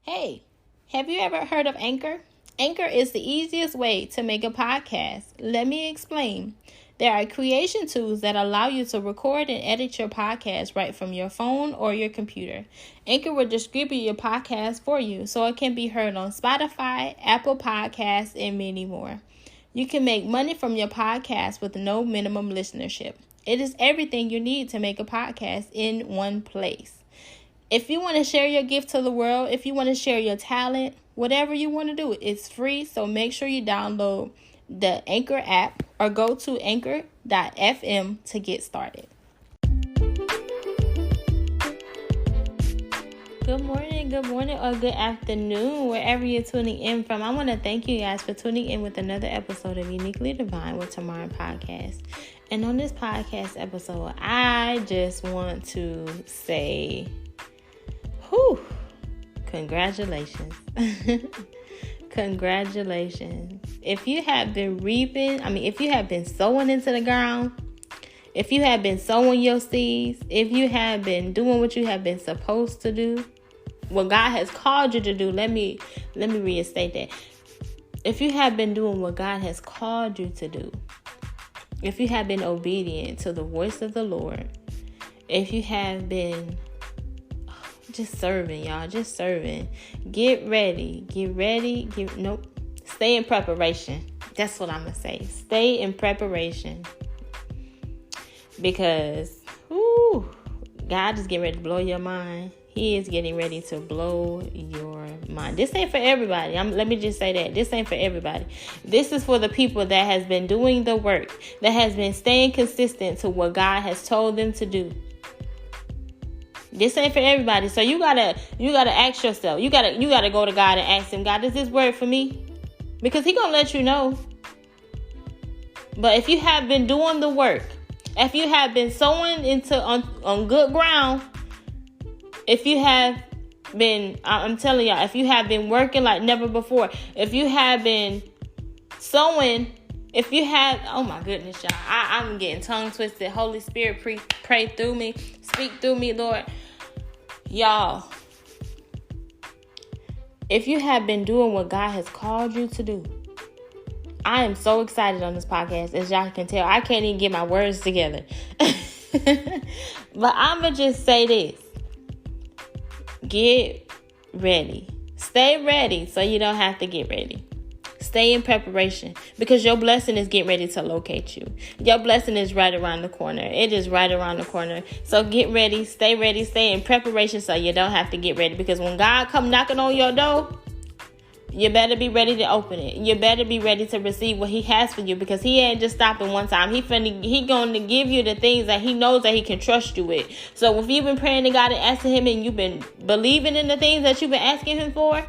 Hey, have you ever heard of Anchor? Anchor is the easiest way to make a podcast. Let me explain. There are creation tools that allow you to record and edit your podcast right from your phone or your computer. Anchor will distribute your podcast for you so it can be heard on Spotify, Apple Podcasts, and many more. You can make money from your podcast with no minimum listenership. It is everything you need to make a podcast in one place. If you want to share your gift to the world, if you want to share your talent, whatever you want to do, it's free. So make sure you download the Anchor app or go to anchor.fm to get started. Good morning, or good afternoon, wherever you're tuning in from. I want to thank you guys for tuning in with another episode of Uniquely Divine with Tamara Podcast. And on this podcast episode, I just want to say, congratulations. Congratulations. If you have been if you have been sowing into the ground, if you have been sowing your seeds, if you have been doing what you have been supposed to do, what God has called you to do, let me reinstate that. If you have been doing what God has called you to do, if you have been obedient to the voice of the Lord, if you have been just serving, y'all, just serving, get ready, stay in preparation. That's what I'm going to say. Stay in preparation. Because, God is getting ready to blow your mind. He is getting ready to blow your mind. This ain't for everybody. Let me just say that. This ain't for everybody. This is for the people that has been doing the work, that has been staying consistent to what God has told them to do. This ain't for everybody. So you gotta ask yourself. You gotta go to God and ask him, God, is this word for me? Because he gonna let you know. But if you have been doing the work, if you have been sowing on good ground, if you have been, I'm telling y'all, if you have been working like never before, if you have been sowing, if you have, oh my goodness, y'all, I'm getting tongue twisted. Holy Spirit, pray through me, speak through me, Lord. Y'all, if you have been doing what God has called you to do, I am so excited on this podcast. As y'all can tell, I can't even get my words together. But I'm going to just say this. Get ready. Stay ready so you don't have to get ready. Stay in preparation because your blessing is getting ready to locate you. Your blessing is right around the corner. It is right around the corner. So get ready, stay in preparation so you don't have to get ready. Because when God come knocking on your door, you better be ready to open it. You better be ready to receive what he has for you, because he ain't just stopping one time. He going to give you the things that he knows that he can trust you with. So if you've been praying to God and asking him and you've been believing in the things that you've been asking him for,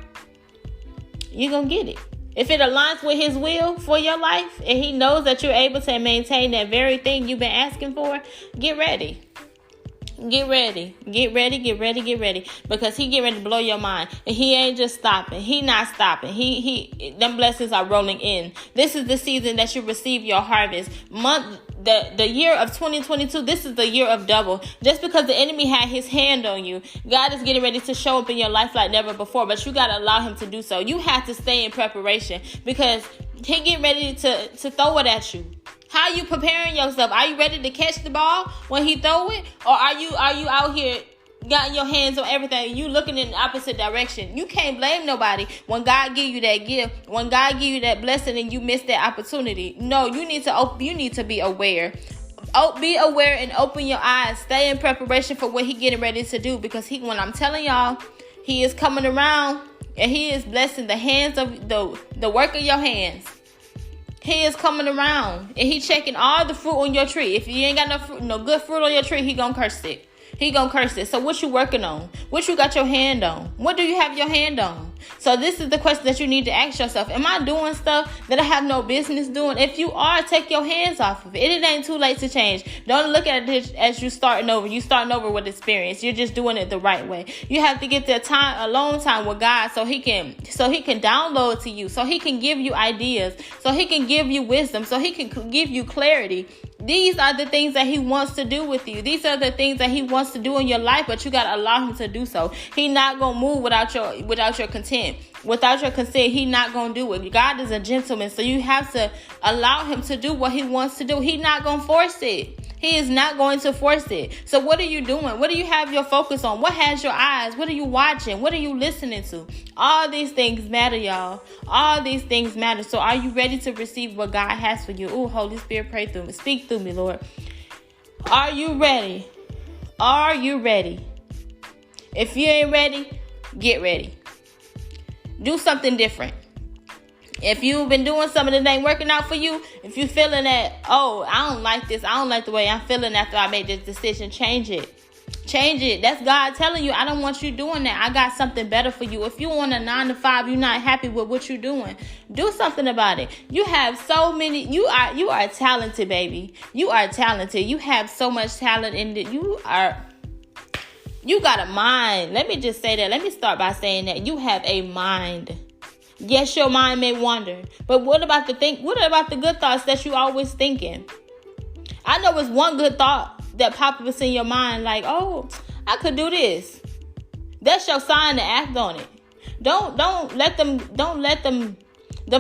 you're going to get it. If it aligns with his will for your life and he knows that you're able to maintain that very thing you've been asking for, get ready. Get ready. Because he get ready to blow your mind. And he ain't just stopping. He not stopping. Them blessings are rolling in. This is the season that you receive your harvest. The year of 2022, this is the year of double. Just because the enemy had his hand on you, God is getting ready to show up in your life like never before. But you got to allow him to do so. You have to stay in preparation because he get ready to throw it at you. How you preparing yourself? Are you ready to catch the ball when he throw it? Or are you out here got your hands on everything? You looking in the opposite direction. You can't blame nobody when God give you that gift, when God give you that blessing and you miss that opportunity. No, you need to be aware. Be aware and open your eyes. Stay in preparation for what he getting ready to do, because when I'm telling y'all, he is coming around and he is blessing the hands of the work of your hands. He is coming around and he checking all the fruit on your tree. If you ain't got no good fruit on your tree, he gonna curse it. So what you working on? What you got your hand on? What do you have your hand on? So this is the question that you need to ask yourself. Am I doing stuff that I have no business doing? If you are, take your hands off of it. It ain't too late to change. Don't look at it as you starting over. You starting over with experience. You're just doing it the right way. You have to get that alone time with God so he can download to you, so he can give you ideas, so he can give you wisdom, so he can give you clarity. These are the things that he wants to do with you. These are the things that he wants to do in your life, but you got to allow him to do so. He not going to move without your consent. Without your consent, he not going to do it. God is a gentleman, so you have to allow him to do what he wants to do. He not going to force it. He is not going to force it. So what are you doing? What do you have your focus on? What has your eyes? What are you watching? What are you listening to? All these things matter, y'all. All these things matter. So are you ready to receive what God has for you? Oh, Holy Spirit, pray through me. Speak through me, Lord. Are you ready? Are you ready? If you ain't ready, get ready. Do something different. If you've been doing something that ain't working out for you, if you're feeling that, oh, I don't like this, I don't like the way I'm feeling after I made this decision, change it. Change it. That's God telling you, I don't want you doing that. I got something better for you. If you on a 9 to 5, you're not happy with what you're doing, do something about it. You have so many, you are talented, baby. You are talented. You have so much talent in it. You got a mind. Let me just say that. Let me start by saying that you have a mind. Yes, your mind may wander, but what about the good thoughts that you always thinking? I know it's one good thought that pops up in your mind, like, oh, I could do this. That's your sign to act on it. Don't let them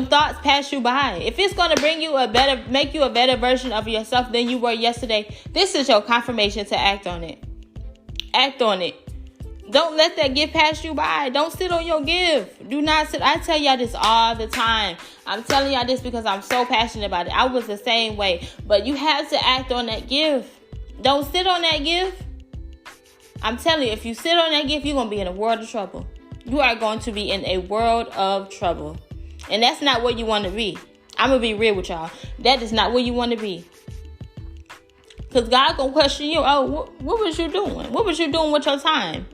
thoughts pass you by. If it's gonna make you a better version of yourself than you were yesterday, this is your confirmation to act on it. Act on it. Don't let that gift pass you by. Don't sit on your gift. Do not sit. I tell y'all this all the time. I'm telling y'all this because I'm so passionate about it. I was the same way. But you have to act on that gift. Don't sit on that gift. I'm telling you, if you sit on that gift, you're going to be in a world of trouble. You are going to be in a world of trouble. And that's not where you want to be. I'm going to be real with y'all. That is not where you want to be. Because God going to question you. Oh, what was you doing? What was you doing with your time?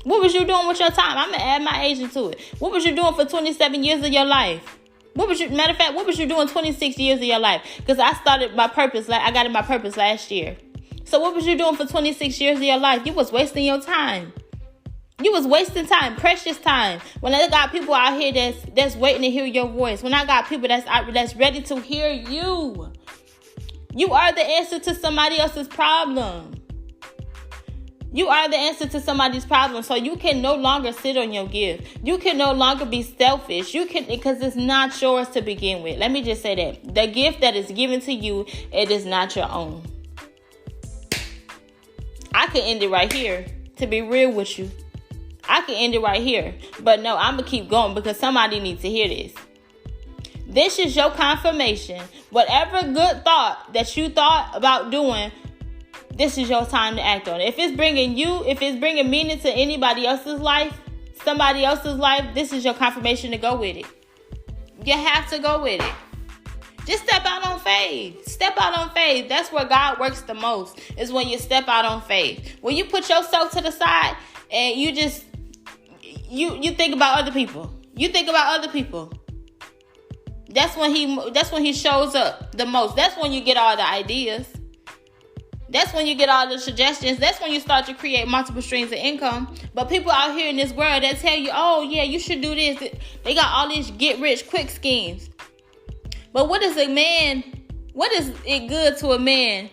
What was you doing with your time? I'm going to add my age into it. What was you doing for 27 years of your life? Matter of fact, what was you doing 26 years of your life? Because I started my purpose. I got in my purpose last year. So what was you doing for 26 years of your life? You was wasting your time. You was wasting time, precious time. When I got people out here that's waiting to hear your voice. When I got people that's ready to hear you. You are the answer to somebody else's problem. You are the answer to somebody's problem. So you can no longer sit on your gift. You can no longer be selfish. Because it's not yours to begin with. Let me just say that. The gift that is given to you, it is not your own. I can end it right here. To be real with you. I can end it right here. But no, I'm going to keep going because somebody needs to hear this. This is your confirmation. Whatever good thought that you thought about doing, this is your time to act on it. If it's bringing meaning to anybody else's life, somebody else's life, this is your confirmation to go with it. You have to go with it. Just step out on faith. Step out on faith. That's where God works the most, is when you step out on faith. When you put yourself to the side and you just, you think about other people. You think about other people. That's when he shows up the most. That's when you get all the ideas. That's when you get all the suggestions. That's when you start to create multiple streams of income. But people out here in this world that tell you, oh, yeah, you should do this. They got all these get-rich-quick schemes. But what is it good to a man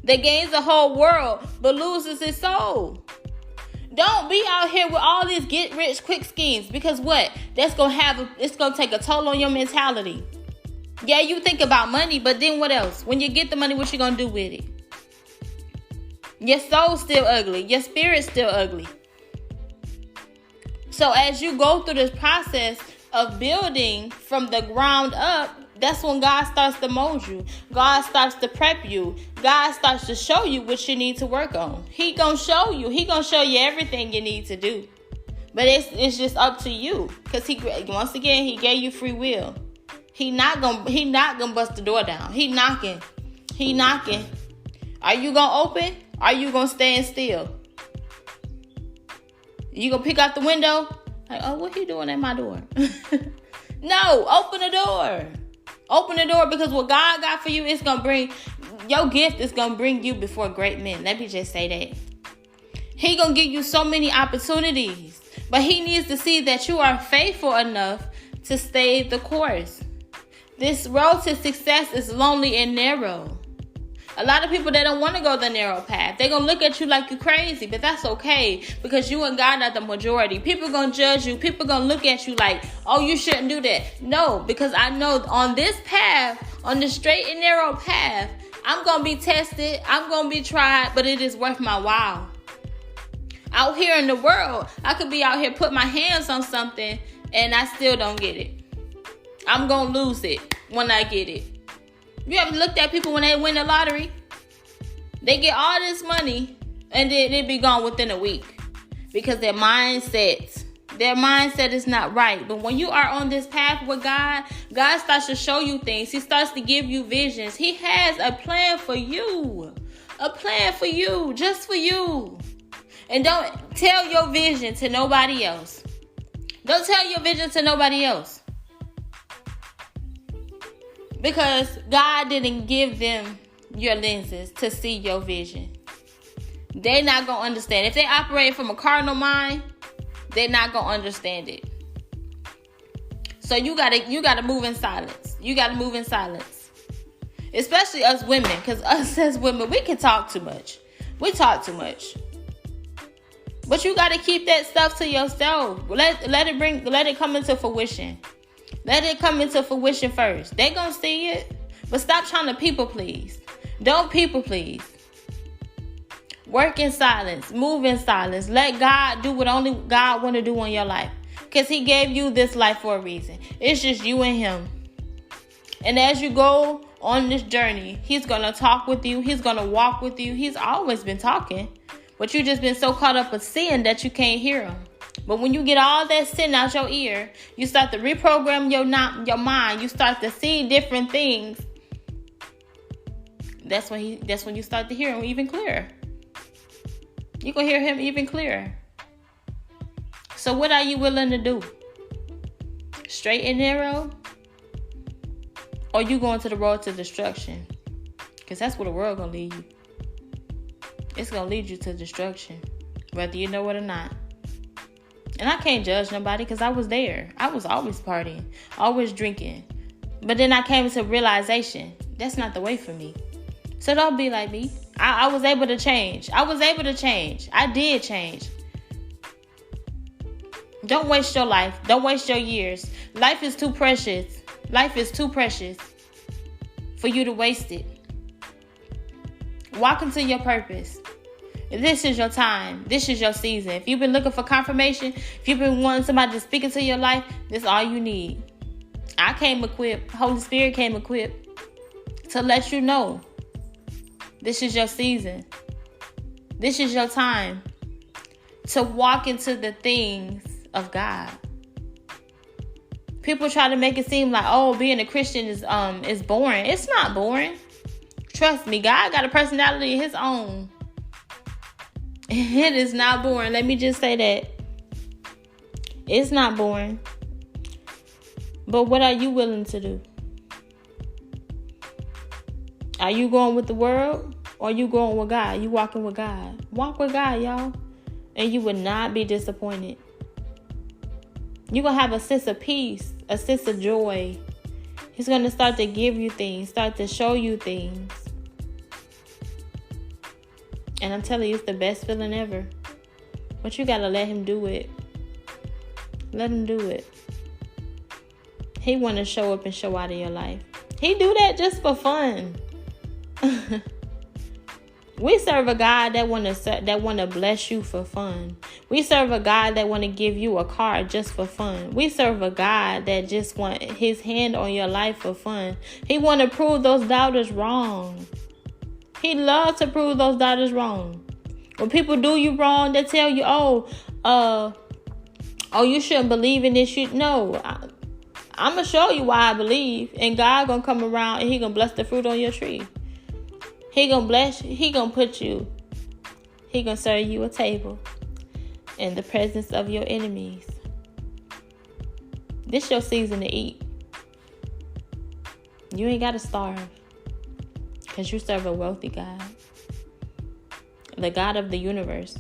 that gains the whole world but loses his soul? Don't be out here with all these get-rich-quick schemes. Because what? It's going to take a toll on your mentality. Yeah, you think about money, but then what else? When you get the money, what you going to do with it? Your soul's still ugly. Your spirit's still ugly. So as you go through this process of building from the ground up, that's when God starts to mold you. God starts to prep you. God starts to show you what you need to work on. He gonna show you. He gonna show you everything you need to do. But it's just up to you. Because he gave you free will. He not gonna bust the door down. He knocking. Are you gonna open? Are you gonna stand still? You gonna pick out the window? Like, oh, what he doing at my door? No, open the door. Open the door, because what God got for you is gonna bring your gift is gonna bring you before great men. Let me just say that. He gonna give you so many opportunities, but he needs to see that you are faithful enough to stay the course. This road to success is lonely and narrow. A lot of people, they don't want to go the narrow path. They're going to look at you like you're crazy, but that's okay because you and God are the majority. People going to judge you. People going to look at you like, oh, you shouldn't do that. No, because I know on this path, on the straight and narrow path, I'm going to be tested. I'm going to be tried, but it is worth my while. Out here in the world, I could be out here, put my hands on something, and I still don't get it. I'm going to lose it when I get it. You ever looked at people when they win the lottery? They get all this money and then it be gone within a week because their mindset is not right. But when you are on this path with God, God starts to show you things. He starts to give you visions. He has a plan for you. A plan for you, just for you. And don't tell your vision to nobody else. Don't tell your vision to nobody else. Because God didn't give them your lenses to see your vision. They're not going to understand. If they operate from a carnal mind, they're not going to understand it. So you gotta move in silence. You got to move in silence. Especially us women. Because us as women, we can talk too much. We talk too much. But you got to keep that stuff to yourself. Let it come into fruition. Let it come into fruition first. They gonna see it. But stop trying to people please. Don't people please. Work in silence. Move in silence. Let God do what only God want to do in your life. Because he gave you this life for a reason. It's just you and him. And as you go on this journey, he's going to talk with you. He's going to walk with you. He's always been talking. But you just been so caught up with sin that you can't hear him. But when you get all that sin out your ear, you start to reprogram your mind. You start to see different things. That's when you start to hear him even clearer. You can hear him even clearer. So what are you willing to do? Straight and narrow? Or you going to the road to destruction? Because that's where the world going to lead you. It's going to lead you to destruction. Whether you know it or not. And I can't judge nobody because I was there. I was always partying, always drinking. But then I came to realization, that's not the way for me. So don't be like me. I was able to change. I did change. Don't waste your life. Don't waste your years. Life is too precious. Life is too precious for you to waste it. Walk into your purpose. This is your time. This is your season. If you've been looking for confirmation, if you've been wanting somebody to speak into your life, this is all you need. I came equipped. Holy Spirit came equipped to let you know this is your season. This is your time to walk into the things of God. People try to make it seem like, oh, being a Christian is boring. It's not boring. Trust me, God got a personality of his own. It is not boring. Let me just say that. It's not boring. But what are you willing to do? Are you going with the world or are you going with God? You walking with God. Walk with God, y'all. And you will not be disappointed. You're going to have a sense of peace, a sense of joy. He's going to start to give you things, start to show you things. And I'm telling you, it's the best feeling ever. But you got to let him do it. Let him do it. He want to show up and show out in your life. He do that just for fun. We serve a God that want to bless you for fun. We serve a God that want to give you a car just for fun. We serve a God that just want his hand on your life for fun. He want to prove those doubters wrong. He loves to prove those doubters wrong. When people do you wrong, they tell you, oh, you shouldn't believe in this. No, I'm going to show you why I believe. And God going to come around and he going to bless the fruit on your tree. He going to bless you. He going to put you. He going to serve you a table in the presence of your enemies. This your season to eat. You ain't got to starve. Because you serve a wealthy God. The God of the universe.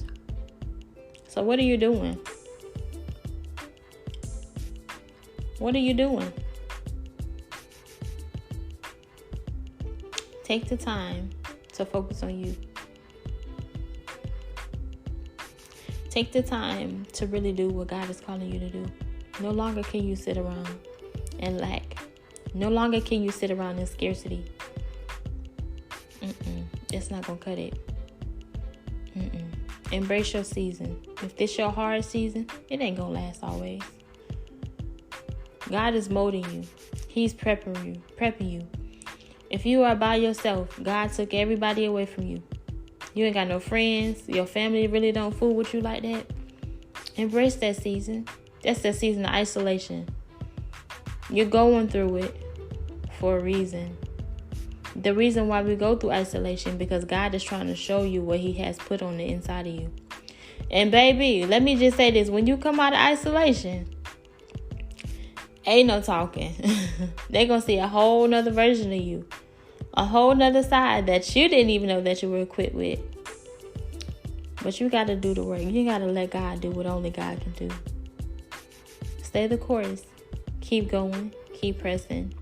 So what are you doing? What are you doing? Take the time to focus on you. Take the time to really do what God is calling you to do. No longer can you sit around and lack. No longer can you sit around in scarcity. It's not going to cut it. Embrace your season. If this your hard season, it ain't going to last always. God is molding you. He's prepping you. If you are by yourself, God took everybody away from you. You ain't got no friends. Your family really don't fool with you like that. Embrace that season. That's the season of isolation. You're going through it for a reason. The reason why we go through isolation, because God is trying to show you what he has put on the inside of you. And baby, let me just say this. When you come out of isolation, ain't no talking. They're going to see a whole nother version of you. A whole nother side that you didn't even know that you were equipped with. But you got to do the work. You got to let God do what only God can do. Stay the course. Keep going. Keep pressing.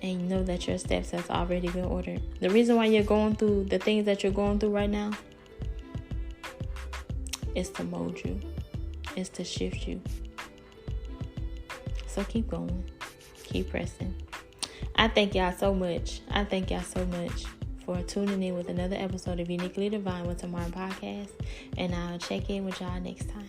And you know that your steps has already been ordered. The reason why you're going through the things that you're going through right now is to mold you. Is to shift you. So keep going. Keep pressing. I thank y'all so much. For tuning in with another episode of Uniquely Divine with Tamara Podcast. And I'll check in with y'all next time.